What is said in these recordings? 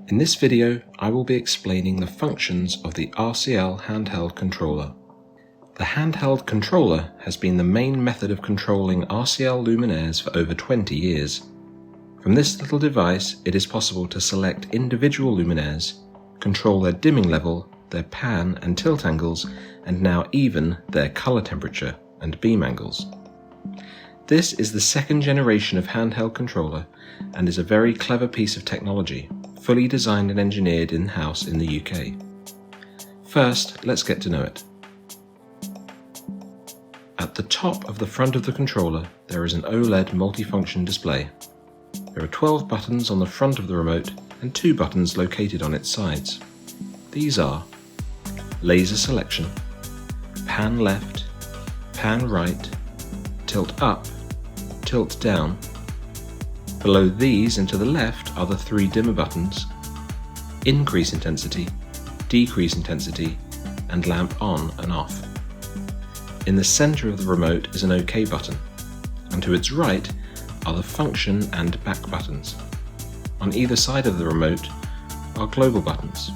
In this video, I will be explaining the functions of the RCL handheld controller. The handheld controller has been the main method of controlling RCL luminaires for over 20 years. From this little device, it is possible to select individual luminaires, control their dimming level, their pan and tilt angles, and now even their color temperature and beam angles. This is the second generation of handheld controller and is a very clever piece of technology, fully designed and engineered in-house in the UK. First, let's get to know it. At the top of the front of the controller, there is an OLED multifunction display. There are 12 buttons on the front of the remote and 2 buttons located on its sides. These are laser selection, pan left, pan right, tilt up, tilt down. Below these and to the left are the 3 dimmer buttons, increase intensity, decrease intensity, and lamp on and off. In the center of the remote is an OK button, and to its right are the function and back buttons. On either side of the remote are global buttons.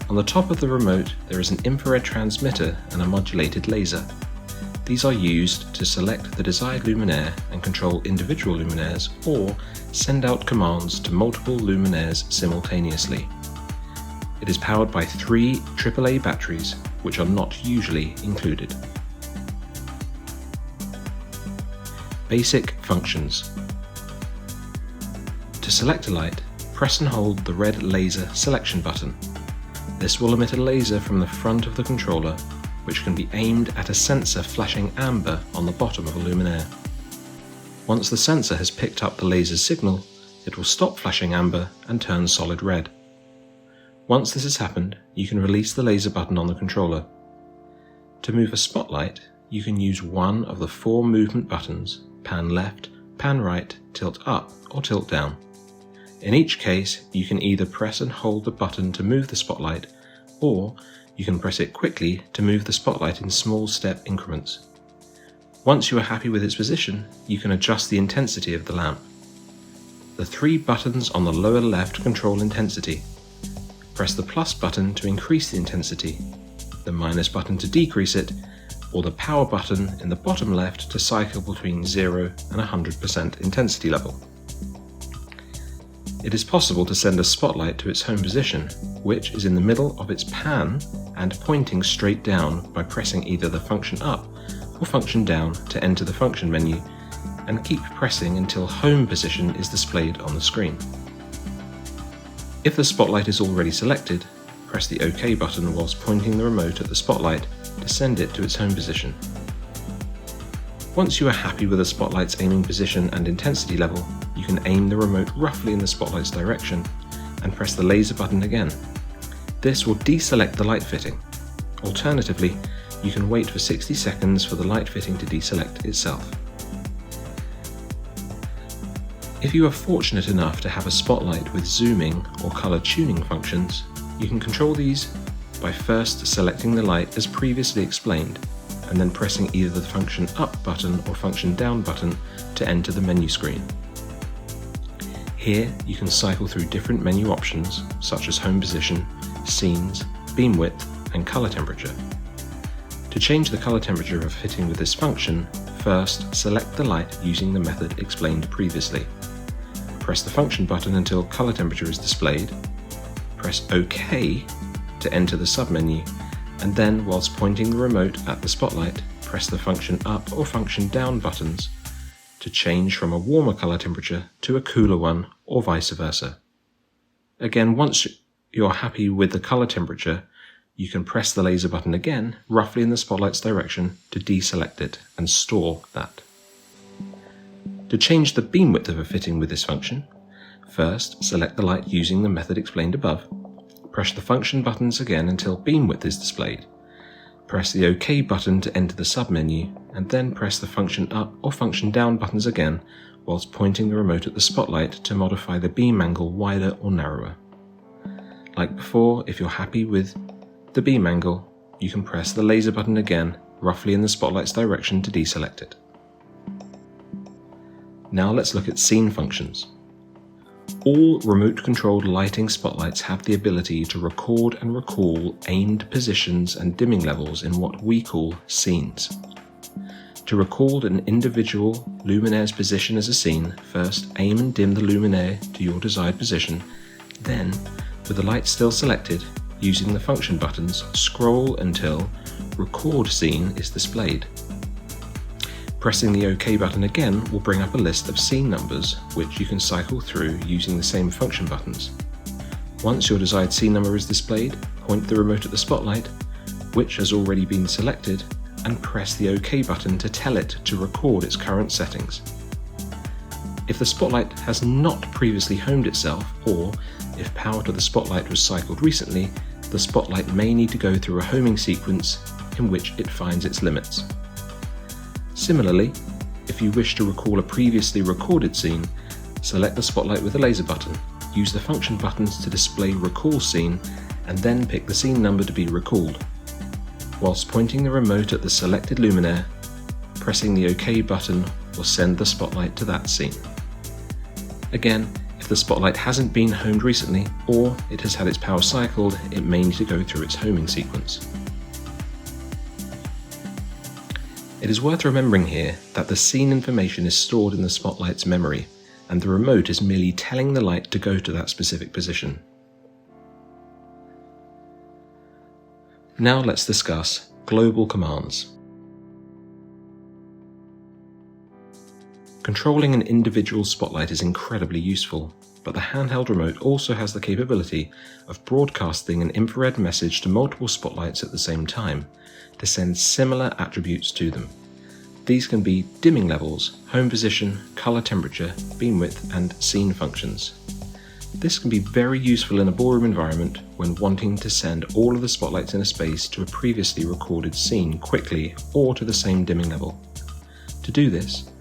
On the top of the remote there is an infrared transmitter and a modulated laser. These are used to select the desired luminaire and control individual luminaires or send out commands to multiple luminaires simultaneously. It is powered by 3 AAA batteries, which are not usually included. Basic functions. To select a light, press and hold the red laser selection button. This will emit a laser from the front of the controller, which can be aimed at a sensor flashing amber on the bottom of a luminaire. Once the sensor has picked up the laser's signal, it will stop flashing amber and turn solid red. Once this has happened, you can release the laser button on the controller. To move a spotlight, you can use one of the 4 movement buttons, pan left, pan right, tilt up, or tilt down. In each case, you can either press and hold the button to move the spotlight, or you can press it quickly to move the spotlight in small step increments. Once you are happy with its position, you can adjust the intensity of the lamp. The 3 buttons on the lower left control intensity. Press the plus button to increase the intensity, the minus button to decrease it, or the power button in the bottom left to cycle between 0 and 100% intensity level. It is possible to send a spotlight to its home position, which is in the middle of its pan and pointing straight down by pressing either the function up or function down to enter the function menu, and keep pressing until home position is displayed on the screen. If the spotlight is already selected, press the OK button whilst pointing the remote at the spotlight to send it to its home position. Once you are happy with the spotlight's aiming position and intensity level, you can aim the remote roughly in the spotlight's direction and press the laser button again. This will deselect the light fitting. Alternatively, you can wait for 60 seconds for the light fitting to deselect itself. If you are fortunate enough to have a spotlight with zooming or color tuning functions, you can control these by first selecting the light as previously explained, and then pressing either the function up button or function down button to enter the menu screen. Here you can cycle through different menu options such as home position, scenes, beam width, and color temperature. To change the color temperature of a fitting with this function, first select the light using the method explained previously. Press the function button until color temperature is displayed, press OK to enter the submenu, and then whilst pointing the remote at the spotlight, press the function up or function down buttons to change from a warmer color temperature to a cooler one, or vice versa. Again, once you're happy with the color temperature, you can press the laser button again, roughly in the spotlight's direction, to deselect it and store that. To change the beam width of a fitting with this function, first select the light using the method explained above. Press the function buttons again until beam width is displayed. Press the OK button to enter the submenu, and then press the function up or function down buttons again whilst pointing the remote at the spotlight to modify the beam angle wider or narrower. Like before, if you're happy with the beam angle, you can press the laser button again, roughly in the spotlight's direction, to deselect it. Now let's look at scene functions. All remote-controlled lighting spotlights have the ability to record and recall aimed positions and dimming levels in what we call scenes. To record an individual luminaire's position as a scene, first aim and dim the luminaire to your desired position, then, with the light still selected, using the function buttons, scroll until Record Scene is displayed. Pressing the OK button again will bring up a list of scene numbers which you can cycle through using the same function buttons. Once your desired scene number is displayed, point the remote at the spotlight, which has already been selected, and press the OK button to tell it to record its current settings. If the spotlight has not previously homed itself, or if power to the spotlight was cycled recently, the spotlight may need to go through a homing sequence in which it finds its limits. Similarly, if you wish to recall a previously recorded scene, select the spotlight with the laser button, use the function buttons to display Recall Scene, and then pick the scene number to be recalled. Whilst pointing the remote at the selected luminaire, pressing the OK button will send the spotlight to that scene. Again, if the spotlight hasn't been homed recently, or it has had its power cycled, it may need to go through its homing sequence. It is worth remembering here that the scene information is stored in the spotlight's memory, and the remote is merely telling the light to go to that specific position. Now let's discuss global commands. Controlling an individual spotlight is incredibly useful, but the handheld remote also has the capability of broadcasting an infrared message to multiple spotlights at the same time, to send similar attributes to them. These can be dimming levels, home position, color temperature, beam width, and scene functions. This can be very useful in a ballroom environment when wanting to send all of the spotlights in a space to a previously recorded scene quickly or to the same dimming level. To do this,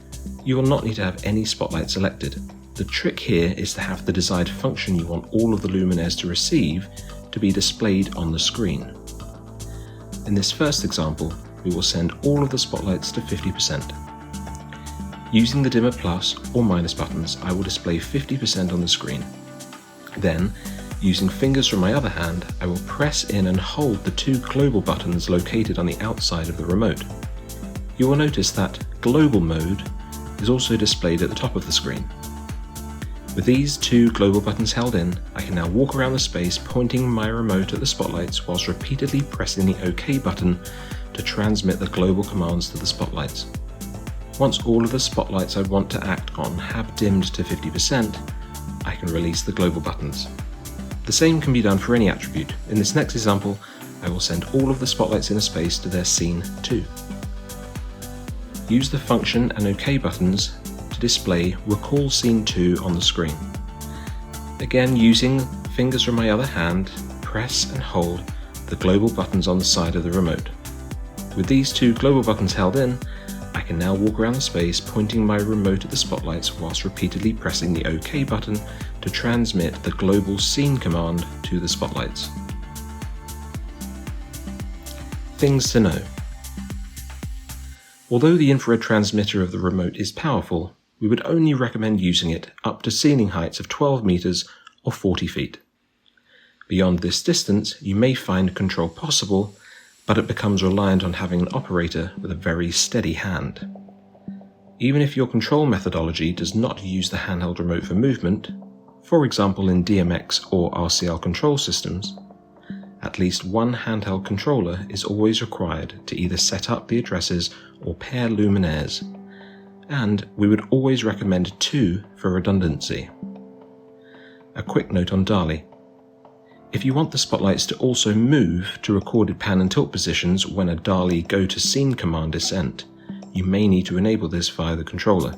you will not need to have any spotlight selected. The trick here is to have the desired function you want all of the luminaires to receive to be displayed on the screen. In this first example, we will send all of the spotlights to 50%. Using the dimmer plus or minus buttons, I will display 50% on the screen. Then, using fingers from my other hand, I will press in and hold the two global buttons located on the outside of the remote. You will notice that global mode is also displayed at the top of the screen. With these two global buttons held in, I can now walk around the space pointing my remote at the spotlights whilst repeatedly pressing the OK button to transmit the global commands to the spotlights. Once all of the spotlights I want to act on have dimmed to 50%, I can release the global buttons. The same can be done for any attribute. In this next example, I will send all of the spotlights in a space to their scene 2. Use the function and OK buttons to display Recall Scene 2 on the screen. Again, using fingers from my other hand, press and hold the global buttons on the side of the remote. With these two global buttons held in, I can now walk around the space pointing my remote at the spotlights whilst repeatedly pressing the OK button to transmit the global scene command to the spotlights. Things to know. Although the infrared transmitter of the remote is powerful, we would only recommend using it up to ceiling heights of 12 meters or 40 feet. Beyond this distance, you may find control possible, but it becomes reliant on having an operator with a very steady hand. Even if your control methodology does not use the handheld remote for movement, for example in DMX or RCL control systems, at least one handheld controller is always required to either set up the addresses or pair luminaires, and we would always recommend 2 for redundancy. A quick note on DALI. If you want the spotlights to also move to recorded pan and tilt positions when a DALI go to scene command is sent, you may need to enable this via the controller.